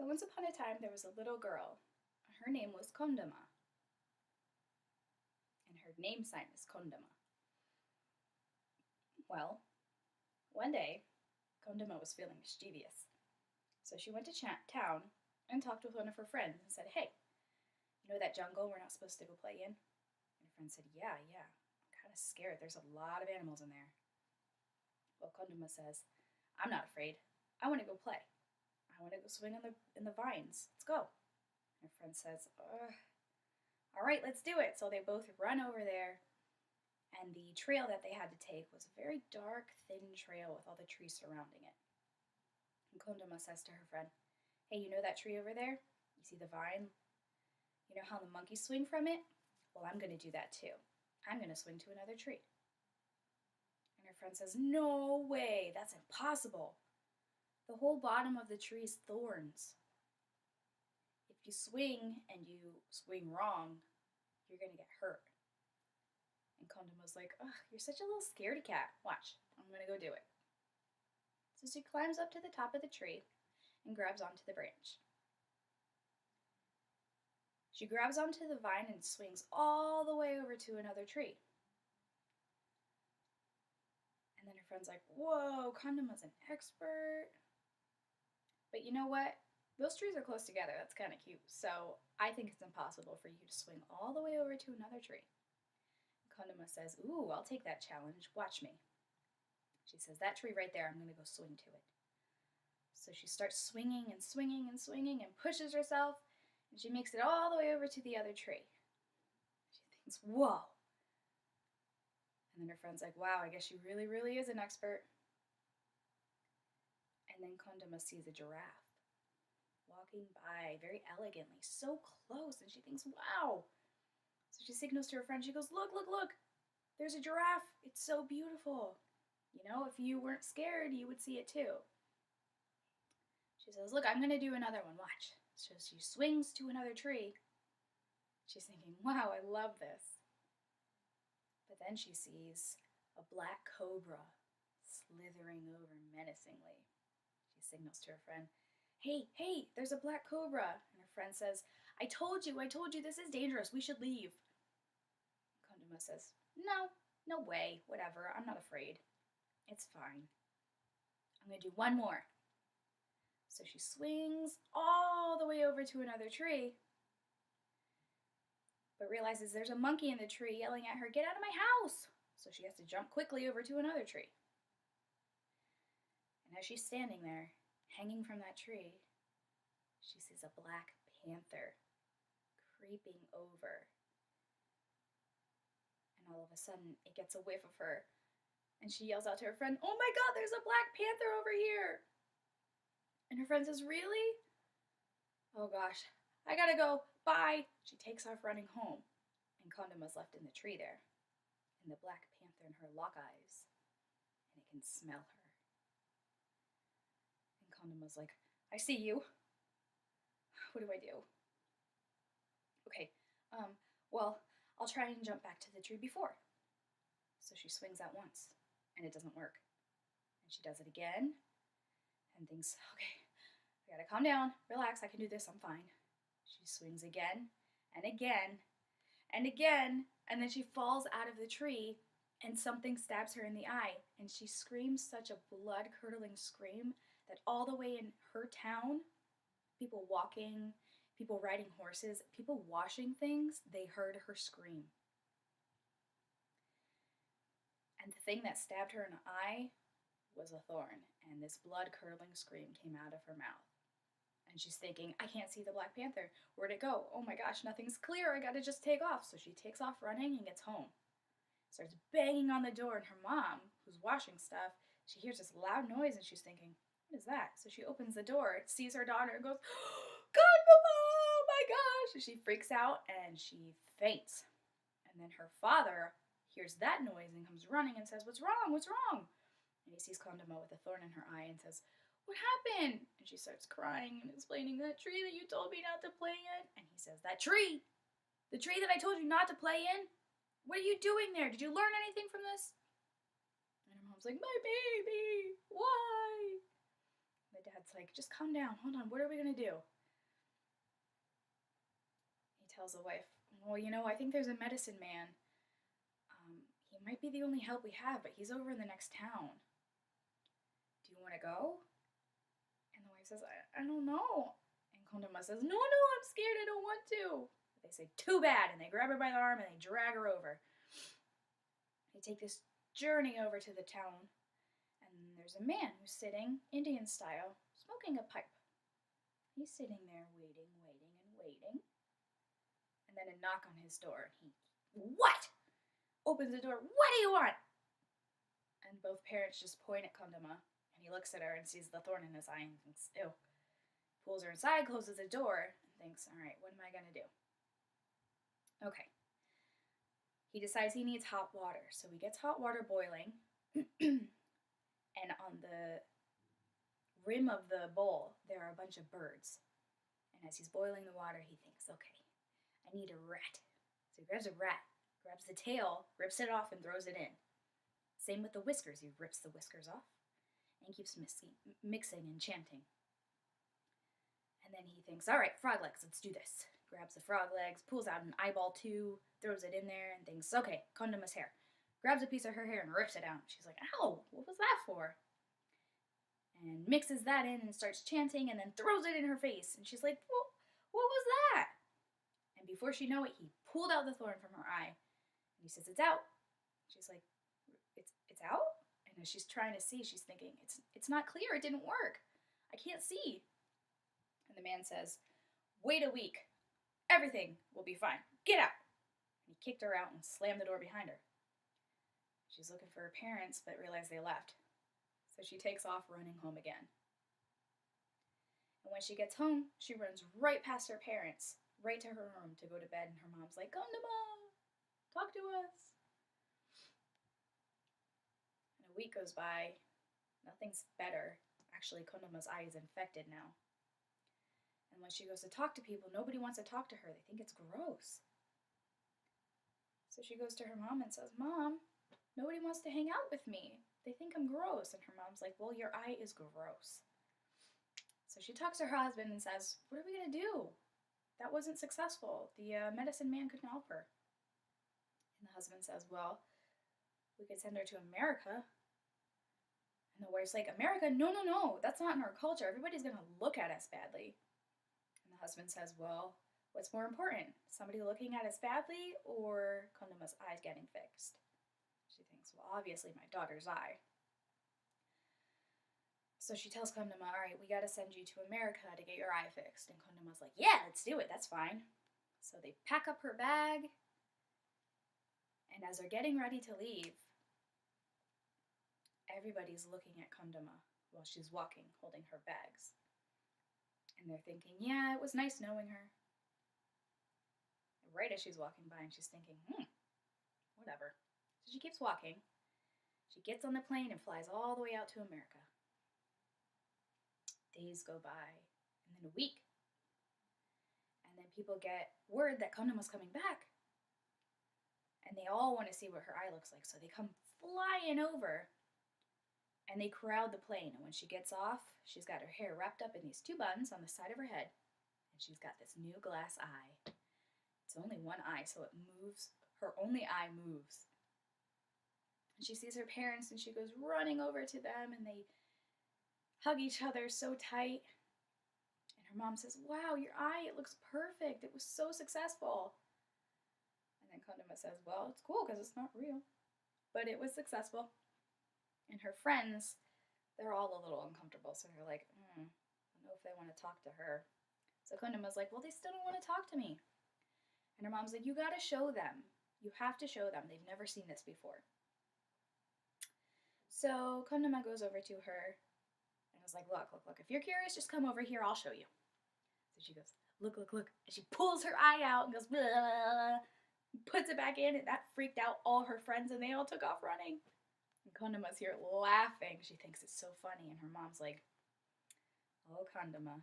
So once upon a time, there was a little girl. Her name was Kondama, and her name sign is Kondama. Well, one day, Kondama was feeling mischievous. So she went to town and talked with one of her friends and said, "Hey, you know that jungle we're not supposed to go play in?" And her friend said, Yeah, I'm kind of scared. There's a lot of animals in there. Well, Kondama says, "I'm not afraid. I want to go play. I want to go swing in the vines. Let's go." And her friend says, "All right, let's do it." So they both run over there, and the trail that they had to take was a very dark, thin trail with all the trees surrounding it. And Kondama says to her friend, "Hey, you know that tree over there? You see the vine? You know how the monkeys swing from it? Well, I'm going to do that too. I'm going to swing to another tree." And her friend says, "No way, that's impossible. The whole bottom of the tree is thorns. If you swing and you swing wrong, you're going to get hurt." And Kondama's like, "Ugh, you're such a little scaredy cat. Watch, I'm going to go do it." So she climbs up to the top of the tree and grabs onto the branch. She grabs onto the vine and swings all the way over to another tree. And then her friend's like, "Whoa, Kondama's an expert." But you know what? Those trees are close together. That's kind of cute. So I think it's impossible for you to swing all the way over to another tree. Kondama says, "Ooh, I'll take that challenge. Watch me." She says, "That tree right there, I'm going to go swing to it." So she starts swinging and swinging and swinging and pushes herself, and she makes it all the way over to the other tree. She thinks, "Whoa." And then her friend's like, "Wow, I guess she really, really is an expert." And then Kondama sees a giraffe walking by very elegantly, so close, and she thinks, "Wow." So she signals to her friend. She goes, "Look, look, look. There's a giraffe. It's so beautiful. You know, if you weren't scared, you would see it too." She says, "Look, I'm going to do another one. Watch." So she swings to another tree. She's thinking, "Wow, I love this." But then she sees a black cobra slithering over menacingly. She signals to her friend, "Hey, hey, there's a black cobra." And her friend says, I told you, this is dangerous. We should leave." Kondama says, "No, no way, whatever. I'm not afraid. It's fine. I'm going to do one more." So she swings all the way over to another tree, but realizes there's a monkey in the tree yelling at her, "Get out of my house!" So she has to jump quickly over to another tree. And as she's standing there, hanging from that tree, she sees a black panther creeping over. And all of a sudden, it gets a whiff of her, and she yells out to her friend, "Oh my God, there's a black panther over here!" And her friend says, "Really? Oh gosh, I gotta go. Bye." She takes off running home, and Kondama's left in the tree there. And the black panther and her lock eyes, and it can smell her. And Kondama's like, "I see you. What do I do?" "Okay, well, I'll try and jump back to the tree before." So she swings that once, and it doesn't work. And she does it again, and thinks, "Okay, I gotta calm down, relax, I can do this, I'm fine." She swings again, and again, and again, and then she falls out of the tree, and something stabs her in the eye, and she screams such a blood-curdling scream that all the way in her town, people walking, people riding horses, people washing things, they heard her scream. And the thing that stabbed her in the eye was a thorn, and this blood-curdling scream came out of her mouth. And she's thinking, "I can't see the Black Panther. Where'd it go? Oh my gosh, nothing's clear. I gotta just take off." So she takes off running and gets home. Starts banging on the door, and her mom, who's washing stuff, she hears this loud noise, and she's thinking, "What is that?" So she opens the door, sees her daughter, and goes, "God, Mama, oh my gosh!" And she freaks out, and she faints. And then her father hears that noise and comes running and says, "What's wrong? What's wrong?" And he sees Kondama with a thorn in her eye and says, "What happened?" And she starts crying and explaining, "That tree that you told me not to play in." And he says, "That tree? The tree that I told you not to play in? What are you doing there? Did you learn anything from this?" And her mom's like, "My baby, why?" My dad It's like, just calm down. Hold on. What are we going to do? He tells the wife, well, I think there's a medicine man. He might be the only help we have, but he's over in the next town. Do you want to go? And the wife says, I don't know. And Kondama says, no, I'm scared. I don't want to. They say, too bad. And they grab her by the arm and they drag her over. They take this journey over to the town. And there's a man who's sitting, Indian style, smoking a pipe. He's sitting there waiting. And then a knock on his door. He, what? Opens the door. What do you want? And both parents just point at Kondama. And he looks at her and sees the thorn in his eye and thinks, ew. Pulls her inside, closes the door, and thinks, all right, what am I going to do? Okay. He decides he needs hot water. So he gets hot water boiling. And on the rim of the bowl, there are a bunch of birds. And as he's boiling the water, he thinks, okay, I need a rat. So he grabs a rat, grabs the tail, rips it off, and throws it in. Same with the whiskers. He rips the whiskers off and keeps mixing and chanting. And then he thinks, all right, frog legs, let's do this. Grabs the frog legs, pulls out an eyeball too, throws it in there, and thinks, okay, Kondama's hair. Grabs a piece of her hair and rips it out. She's like, ow, what was that for? And mixes that in and starts chanting and then throws it in her face. And she's like, what was that? And before she knew it, he pulled out the thorn from her eye. And he says, it's out. She's like, it's out? And as she's trying to see, she's thinking, it's not clear. It didn't work. I can't see. And the man says, wait a week. Everything will be fine. Get out. And he kicked her out and slammed the door behind her. She's looking for her parents, but realized they left. So she takes off running home again. And when she gets home, she runs right past her parents, right to her room to go to bed, and her mom's like, Kondama, talk to us. And a week goes by, nothing's better. Actually, Kondama's eye is infected now. And when she goes to talk to people, nobody wants to talk to her. They think it's gross. So she goes to her mom and says, Mom, nobody wants to hang out with me. They think I'm gross. And her mom's like, well, your eye is gross. So she talks to her husband and says, what are we going to do? That wasn't successful. The medicine man couldn't help her. And the husband says, well, we could send her to America. And the wife's like, America? No. That's not in our culture. Everybody's going to look at us badly. And the husband says, well, what's more important? Somebody looking at us badly or Kondama's eyes getting fixed? She thinks, well, obviously my daughter's eye. So she tells Kondama, all right, we got to send you to America to get your eye fixed. And Kondama's like, yeah, let's do it. That's fine. So they pack up her bag. And as they're getting ready to leave, everybody's looking at Kondama while she's walking, holding her bags. And they're thinking, yeah, it was nice knowing her. And right as she's walking by, and she's thinking, whatever. So she keeps walking. She gets on the plane and flies all the way out to America. Days go by, and then a week. And then people get word that Kondama's coming back. And they all want to see what her eye looks like, so they come flying over. And they crowd the plane, and when she gets off, she's got her hair wrapped up in these two buns on the side of her head. And she's got this new glass eye. It's only one eye, so it moves. Her only eye moves. And she sees her parents, and she goes running over to them, and they hug each other so tight. And her mom says, wow, your eye, it looks perfect. It was so successful. And then Kondama says, well, it's cool because it's not real. But it was successful. And her friends, they're all a little uncomfortable. So they're like, I don't know if they want to talk to her. So Kondama's like, well, they still don't want to talk to me. And her mom's like, you got to show them. You have to show them. They've never seen this before. So Kondama goes over to her and was like, look. If you're curious, just come over here. I'll show you. So she goes, look. And she pulls her eye out and goes, blah, puts it back in. And that freaked out all her friends, and they all took off running. And Kondama's here laughing. She thinks it's so funny. And her mom's like, oh, Kondama,